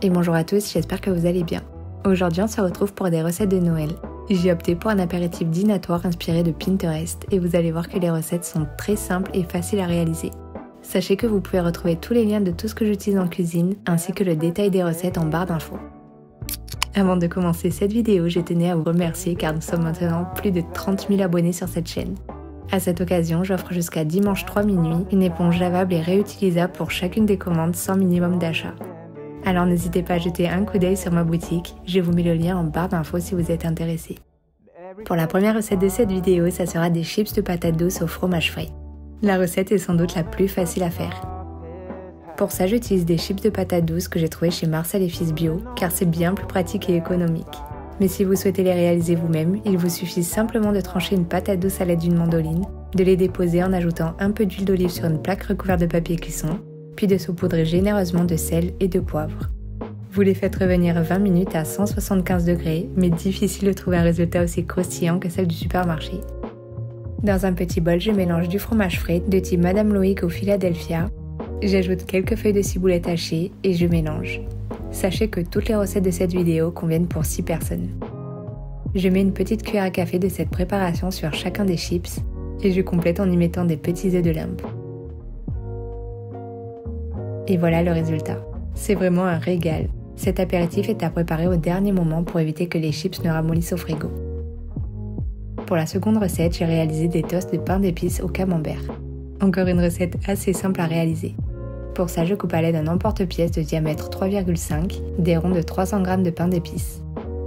Et bonjour à tous, j'espère que vous allez bien. Aujourd'hui on se retrouve pour des recettes de Noël. J'ai opté pour un apéritif dînatoire inspiré de Pinterest et vous allez voir que les recettes sont très simples et faciles à réaliser. Sachez que vous pouvez retrouver tous les liens de tout ce que j'utilise en cuisine ainsi que le détail des recettes en barre d'infos. Avant de commencer cette vidéo, je tenais à vous remercier car nous sommes maintenant plus de 30 000 abonnés sur cette chaîne. À cette occasion, j'offre jusqu'à dimanche 3 minuit une éponge lavable et réutilisable pour chacune des commandes sans minimum d'achat. Alors n'hésitez pas à jeter un coup d'œil sur ma boutique, je vous mets le lien en barre d'infos si vous êtes intéressé. Pour la première recette de cette vidéo, ça sera des chips de patates douces au fromage frais. La recette est sans doute la plus facile à faire. Pour ça, j'utilise des chips de patates douces que j'ai trouvées chez Marcel et Fils Bio, car c'est bien plus pratique et économique. Mais si vous souhaitez les réaliser vous-même, il vous suffit simplement de trancher une patate douce à l'aide d'une mandoline, de les déposer en ajoutant un peu d'huile d'olive sur une plaque recouverte de papier cuisson, puis de saupoudrer généreusement de sel et de poivre. Vous les faites revenir 20 minutes à 175 degrés, mais difficile de trouver un résultat aussi croustillant que celle du supermarché. Dans un petit bol, je mélange du fromage frais de type Madame Loïc ou Philadelphia. J'ajoute quelques feuilles de ciboulette hachées et je mélange. Sachez que toutes les recettes de cette vidéo conviennent pour 6 personnes. Je mets une petite cuillère à café de cette préparation sur chacun des chips et je complète en y mettant des petits œufs de limpe. Et voilà le résultat. C'est vraiment un régal. Cet apéritif est à préparer au dernier moment pour éviter que les chips ne ramollissent au frigo. Pour la seconde recette, j'ai réalisé des toasts de pain d'épices au camembert. Encore une recette assez simple à réaliser. Pour ça, je coupe à l'aide d'un emporte-pièce de diamètre 3,5 des ronds de 300 g de pain d'épices.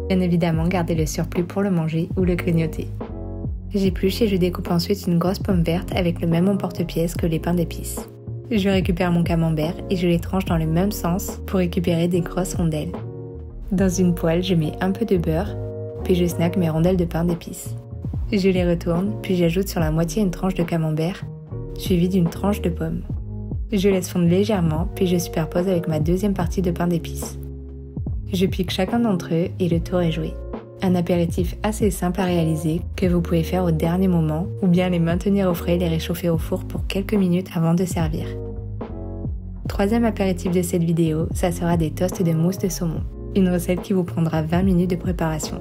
Bien évidemment, gardez le surplus pour le manger ou le grignoter. J'épluche et je découpe ensuite une grosse pomme verte avec le même emporte-pièce que les pains d'épices. Je récupère mon camembert et je les tranche dans le même sens pour récupérer des grosses rondelles. Dans une poêle, je mets un peu de beurre, puis je snack mes rondelles de pain d'épices. Je les retourne, puis j'ajoute sur la moitié une tranche de camembert, suivie d'une tranche de pomme. Je laisse fondre légèrement, puis je superpose avec ma deuxième partie de pain d'épices. Je pique chacun d'entre eux et le tour est joué. Un apéritif assez simple à réaliser que vous pouvez faire au dernier moment ou bien les maintenir au frais et les réchauffer au four pour quelques minutes avant de servir. Troisième apéritif de cette vidéo, ça sera des toasts de mousse de saumon. Une recette qui vous prendra 20 minutes de préparation.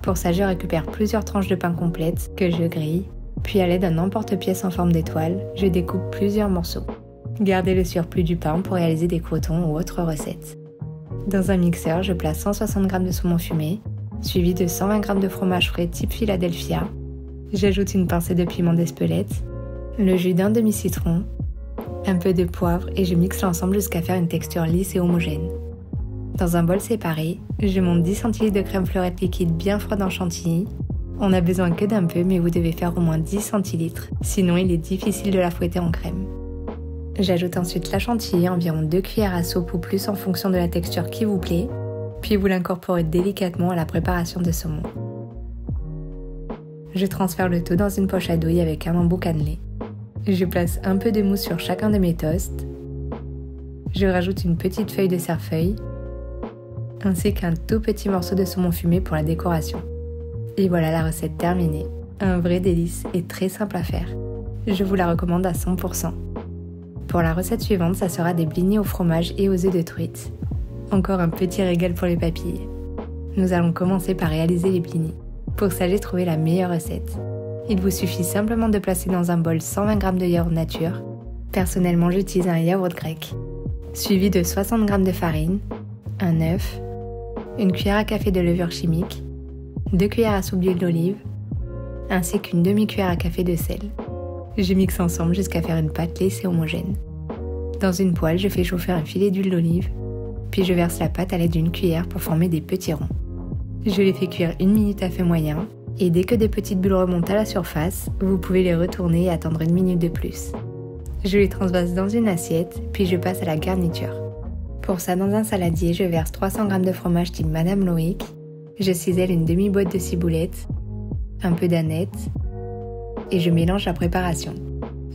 Pour ça, je récupère plusieurs tranches de pain complètes que je grille, puis à l'aide d'un emporte-pièce en forme d'étoile, je découpe plusieurs morceaux. Gardez le surplus du pain pour réaliser des croûtons ou autres recettes. Dans un mixeur, je place 160 g de saumon fumé, suivi de 120 g de fromage frais type Philadelphia. J'ajoute une pincée de piment d'Espelette, le jus d'un demi-citron, un peu de poivre et je mixe l'ensemble jusqu'à faire une texture lisse et homogène. Dans un bol séparé, je monte 10 cl de crème fleurette liquide bien froide en chantilly. On n'a besoin que d'un peu, mais vous devez faire au moins 10 centilitres, sinon il est difficile de la fouetter en crème. J'ajoute ensuite la chantilly, environ 2 cuillères à soupe ou plus en fonction de la texture qui vous plaît, puis vous l'incorporez délicatement à la préparation de saumon. Je transfère le tout dans une poche à douille avec un embout cannelé. Je place un peu de mousse sur chacun de mes toasts. Je rajoute une petite feuille de cerfeuil, ainsi qu'un tout petit morceau de saumon fumé pour la décoration. Et voilà la recette terminée. Un vrai délice et très simple à faire. Je vous la recommande à 100%. Pour la recette suivante, ça sera des blinis au fromage et aux œufs de truite. Encore un petit régal pour les papilles. Nous allons commencer par réaliser les blinis. Pour ça, j'ai trouvé la meilleure recette. Il vous suffit simplement de placer dans un bol 120 g de yaourt nature. Personnellement, j'utilise un yaourt grec. Suivi de 60 g de farine, un œuf, une cuillère à café de levure chimique, 2 cuillères à soupe d'huile d'olive, ainsi qu'une demi-cuillère à café de sel. Je mixe ensemble jusqu'à faire une pâte lisse et homogène. Dans une poêle, je fais chauffer un filet d'huile d'olive, puis je verse la pâte à l'aide d'une cuillère pour former des petits ronds. Je les fais cuire 1 minute à feu moyen, et dès que des petites bulles remontent à la surface, vous pouvez les retourner et attendre 1 minute de plus. Je les transvase dans une assiette, puis je passe à la garniture. Pour ça, dans un saladier, je verse 300 g de fromage type Madame Loïc, je cisèle une demi-boîte de ciboulette, un peu d'aneth, et je mélange la préparation.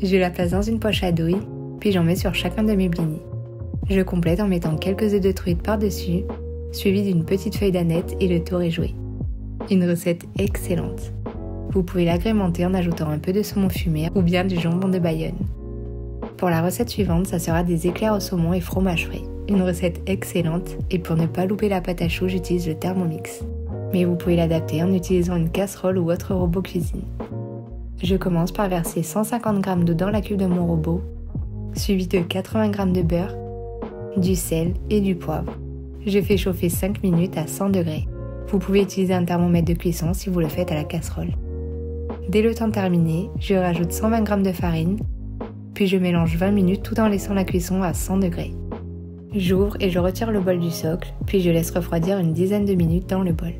Je la place dans une poche à douille, puis j'en mets sur chacun de mes blinis. Je complète en mettant quelques œufs de truite par-dessus, suivi d'une petite feuille d'aneth et le tour est joué. Une recette excellente. Vous pouvez l'agrémenter en ajoutant un peu de saumon fumé ou bien du jambon de Bayonne. Pour la recette suivante, ça sera des éclairs au saumon et fromage frais. Une recette excellente, et pour ne pas louper la pâte à choux, j'utilise le Thermomix. Mais vous pouvez l'adapter en utilisant une casserole ou autre robot cuisine. Je commence par verser 150 g d'eau dans la cuve de mon robot, suivi de 80 g de beurre, du sel et du poivre. Je fais chauffer 5 minutes à 100 degrés. Vous pouvez utiliser un thermomètre de cuisson si vous le faites à la casserole. Dès le temps terminé, je rajoute 120 g de farine, puis je mélange 20 minutes tout en laissant la cuisson à 100 degrés. J'ouvre et je retire le bol du socle, puis je laisse refroidir une dizaine de minutes dans le bol.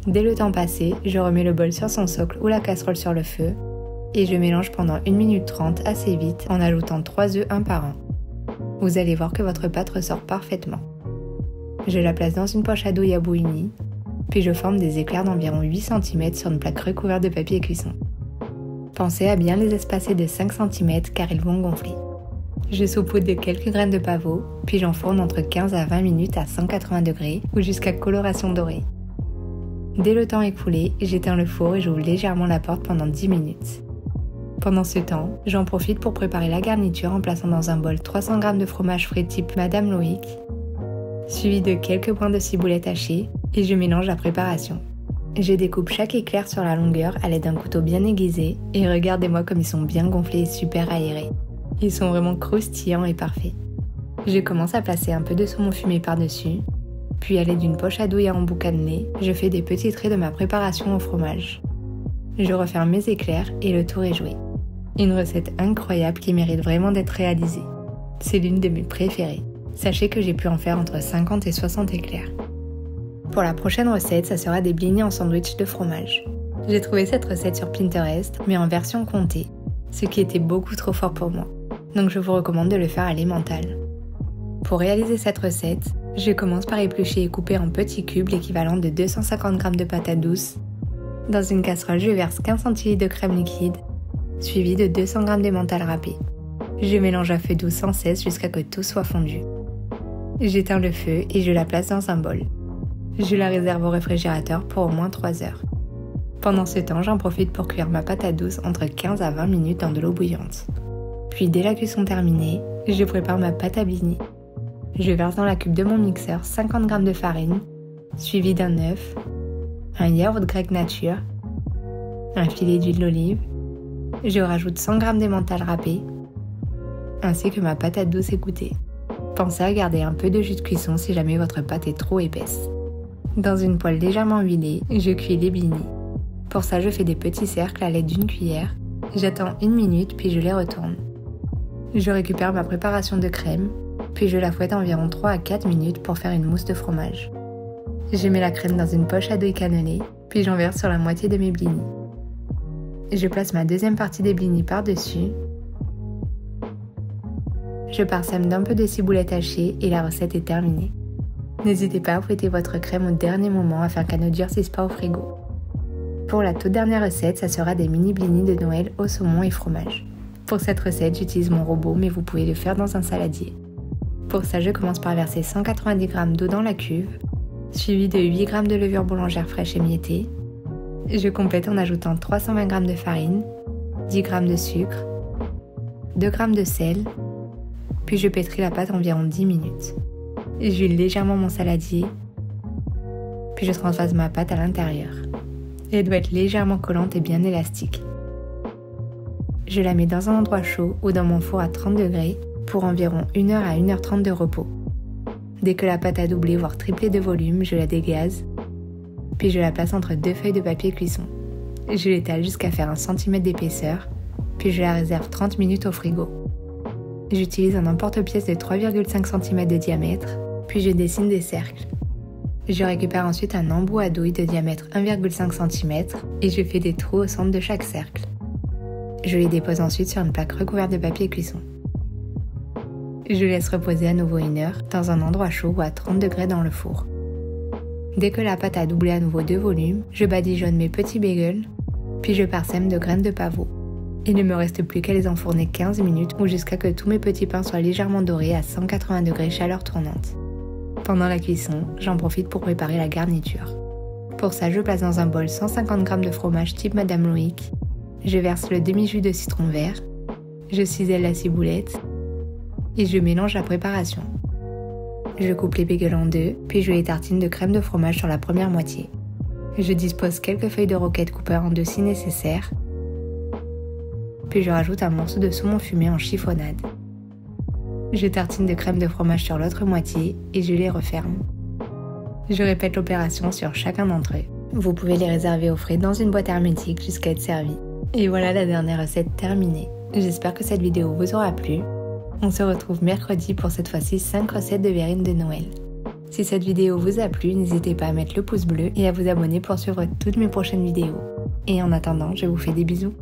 Dès le temps passé, je remets le bol sur son socle ou la casserole sur le feu et je mélange pendant 1 minute 30 assez vite en ajoutant 3 œufs un par un. Vous allez voir que votre pâte ressort parfaitement. Je la place dans une poche à douille à bout uni, puis je forme des éclairs d'environ 8 cm sur une plaque recouverte de papier cuisson. Pensez à bien les espacer de 5 cm car ils vont gonfler. Je saupoudre quelques graines de pavot, puis j'enfourne entre 15 à 20 minutes à 180 degrés ou jusqu'à coloration dorée. Dès le temps écoulé, j'éteins le four et j'ouvre légèrement la porte pendant 10 minutes. Pendant ce temps, j'en profite pour préparer la garniture en plaçant dans un bol 300 g de fromage frais type Madame Loïc, suivi de quelques brins de ciboulette hachée, et je mélange la préparation. Je découpe chaque éclair sur la longueur à l'aide d'un couteau bien aiguisé et regardez-moi comme ils sont bien gonflés et super aérés. Ils sont vraiment croustillants et parfaits. Je commence à placer un peu de saumon fumé par-dessus, puis à l'aide d'une poche à douille à embout cannelé, je fais des petits traits de ma préparation au fromage. Je referme mes éclairs et le tour est joué. Une recette incroyable qui mérite vraiment d'être réalisée. C'est l'une de mes préférées. Sachez que j'ai pu en faire entre 50 et 60 éclairs. Pour la prochaine recette, ça sera des blinis en sandwich de fromage. J'ai trouvé cette recette sur Pinterest, mais en version comptée, ce qui était beaucoup trop fort pour moi. Donc je vous recommande de le faire à l'emmental. Pour réaliser cette recette, je commence par éplucher et couper en petits cubes l'équivalent de 250 g de patates douces. Dans une casserole, je verse 15 cl de crème liquide, suivi de 200 g d'emmental râpé. Je mélange à feu doux sans cesse jusqu'à ce que tout soit fondu. J'éteins le feu et je la place dans un bol. Je la réserve au réfrigérateur pour au moins 3 heures. Pendant ce temps, j'en profite pour cuire ma patate douce entre 15 à 20 minutes dans de l'eau bouillante. Puis dès la cuisson terminée, je prépare ma pâte à blinis. Je verse dans la cuve de mon mixeur 50 g de farine, suivi d'un œuf, un yaourt grec nature, un filet d'huile d'olive, je rajoute 100 g d'emmental râpé, ainsi que ma patate douce égouttée. Pensez à garder un peu de jus de cuisson si jamais votre pâte est trop épaisse. Dans une poêle légèrement huilée, je cuis les blinis. Pour ça, je fais des petits cercles à l'aide d'une cuillère, j'attends 1 minute puis je les retourne. Je récupère ma préparation de crème, puis je la fouette environ 3 à 4 minutes pour faire une mousse de fromage. Je mets la crème dans une poche à douille cannelée, puis j'en verse sur la moitié de mes blinis. Je place ma deuxième partie des blinis par-dessus. Je parsème d'un peu de ciboulette hachée et la recette est terminée. N'hésitez pas à fouetter votre crème au dernier moment afin qu'elle ne durcisse pas au frigo. Pour la toute dernière recette, ça sera des mini blinis de Noël au saumon et fromage. Pour cette recette, j'utilise mon robot, mais vous pouvez le faire dans un saladier. Pour ça, je commence par verser 190 g d'eau dans la cuve, suivi de 8 g de levure boulangère fraîche émiettée. Je complète en ajoutant 320 g de farine, 10 g de sucre, 2 g de sel, puis je pétris la pâte environ 10 minutes. J'huile légèrement mon saladier, puis je transvase ma pâte à l'intérieur. Elle doit être légèrement collante et bien élastique. Je la mets dans un endroit chaud ou dans mon four à 30 degrés pour environ 1h à 1h30 de repos. Dès que la pâte a doublé voire triplé de volume, je la dégaze, puis je la place entre 2 feuilles de papier cuisson. Je l'étale jusqu'à faire 1 cm d'épaisseur, puis je la réserve 30 minutes au frigo. J'utilise un emporte-pièce de 3,5 cm de diamètre, puis je dessine des cercles. Je récupère ensuite un embout à douille de diamètre 1,5 cm et je fais des trous au centre de chaque cercle. Je les dépose ensuite sur une plaque recouverte de papier cuisson. Je laisse reposer à nouveau 1 heure dans un endroit chaud ou à 30 degrés dans le four. Dès que la pâte a doublé à nouveau de volume, je badigeonne mes petits bagels, puis je parsème de graines de pavot. Il ne me reste plus qu'à les enfourner 15 minutes ou jusqu'à ce que tous mes petits pains soient légèrement dorés à 180 degrés chaleur tournante. Pendant la cuisson, j'en profite pour préparer la garniture. Pour ça, je place dans un bol 150 g de fromage type Madame Loïc, je verse le demi-jus de citron vert, Je cisèle la ciboulette et je mélange la préparation. Je coupe les bagels en deux, puis je les tartine de crème de fromage sur la première moitié. Je dispose quelques feuilles de roquette coupées en deux si nécessaire, puis je rajoute un morceau de saumon fumé en chiffonnade. Je tartine de crème de fromage sur l'autre moitié et je les referme. Je répète l'opération sur chacun d'entre eux. Vous pouvez les réserver au frais dans une boîte hermétique jusqu'à être servi. Et voilà la dernière recette terminée. J'espère que cette vidéo vous aura plu. On se retrouve mercredi pour cette fois-ci 5 recettes de verrines de Noël. Si cette vidéo vous a plu, n'hésitez pas à mettre le pouce bleu et à vous abonner pour suivre toutes mes prochaines vidéos. Et en attendant, je vous fais des bisous.